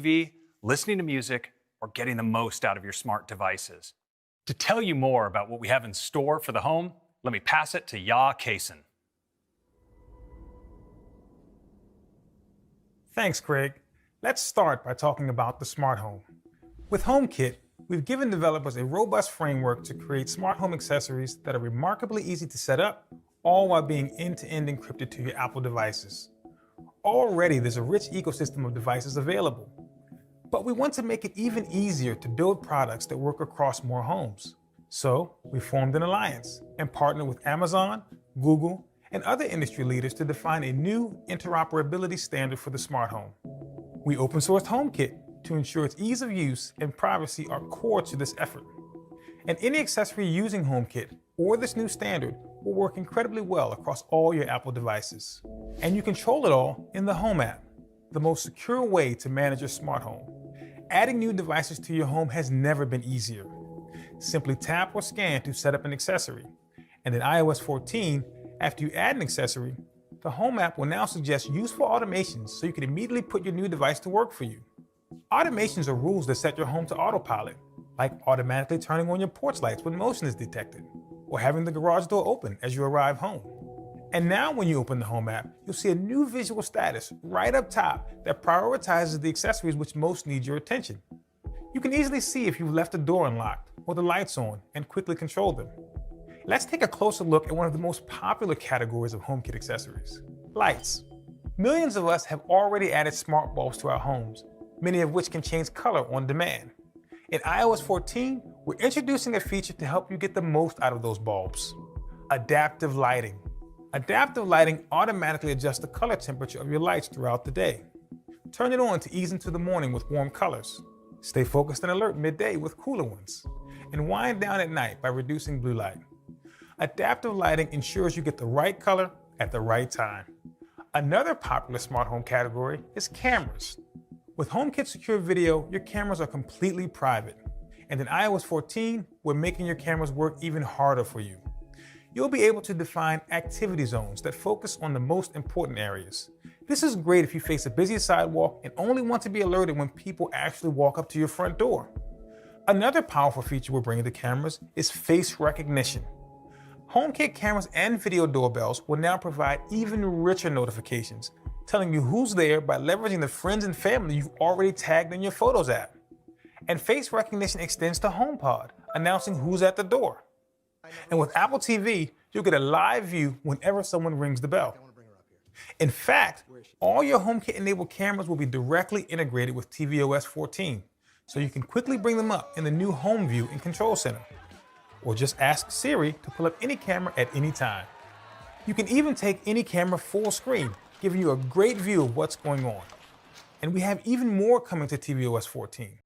TV, listening to music, or getting the most out of your smart devices. To tell you more about what we have in store for the home, let me pass it to Ya Kaysen. Thanks, Craig. Let's start by talking about the smart home. With HomeKit, we've given developers a robust framework to create smart home accessories that are remarkably easy to set up, all while being end-to-end encrypted to your Apple devices. Already, there's a rich ecosystem of devices available, but we want to make it even easier to build products that work across more homes. So we formed an alliance and partnered with Amazon, Google, and other industry leaders to define a new interoperability standard for the smart home. We open sourced HomeKit to ensure its ease of use and privacy are core to this effort. And any accessory using HomeKit or this new standard will work incredibly well across all your Apple devices. And you control it all in the Home app, the most secure way to manage your smart home. Adding new devices to your home has never been easier. Simply tap or scan to set up an accessory. And in iOS 14, after you add an accessory, the Home app will now suggest useful automations so you can immediately put your new device to work for you. Automations are rules that set your home to autopilot, like automatically turning on your porch lights when motion is detected, or having the garage door open as you arrive home. And now when you open the Home app, you'll see a new visual status right up top that prioritizes the accessories which most need your attention. You can easily see if you've left the door unlocked or the lights on and quickly control them. Let's take a closer look at one of the most popular categories of HomeKit accessories, lights. Millions of us have already added smart bulbs to our homes, many of which can change color on demand. In iOS 14, we're introducing a feature to help you get the most out of those bulbs, adaptive lighting. Adaptive lighting automatically adjusts the color temperature of your lights throughout the day. Turn it on to ease into the morning with warm colors. Stay focused and alert midday with cooler ones. And wind down at night by reducing blue light. Adaptive lighting ensures you get the right color at the right time. Another popular smart home category is cameras. With HomeKit Secure Video, your cameras are completely private. And in iOS 14, we're making your cameras work even harder for you. You'll be able to define activity zones that focus on the most important areas. This is great if you face a busy sidewalk and only want to be alerted when people actually walk up to your front door. Another powerful feature we're bringing to cameras is face recognition. HomeKit cameras and video doorbells will now provide even richer notifications, telling you who's there by leveraging the friends and family you've already tagged in your Photos app. And face recognition extends to HomePod, announcing who's at the door. And with Apple TV, you'll get a live view whenever someone rings the bell. In fact, all your HomeKit-enabled cameras will be directly integrated with tvOS 14, so you can quickly bring them up in the new Home View and Control Center. Or just ask Siri to pull up any camera at any time. You can even take any camera full screen, giving you a great view of what's going on. And we have even more coming to tvOS 14.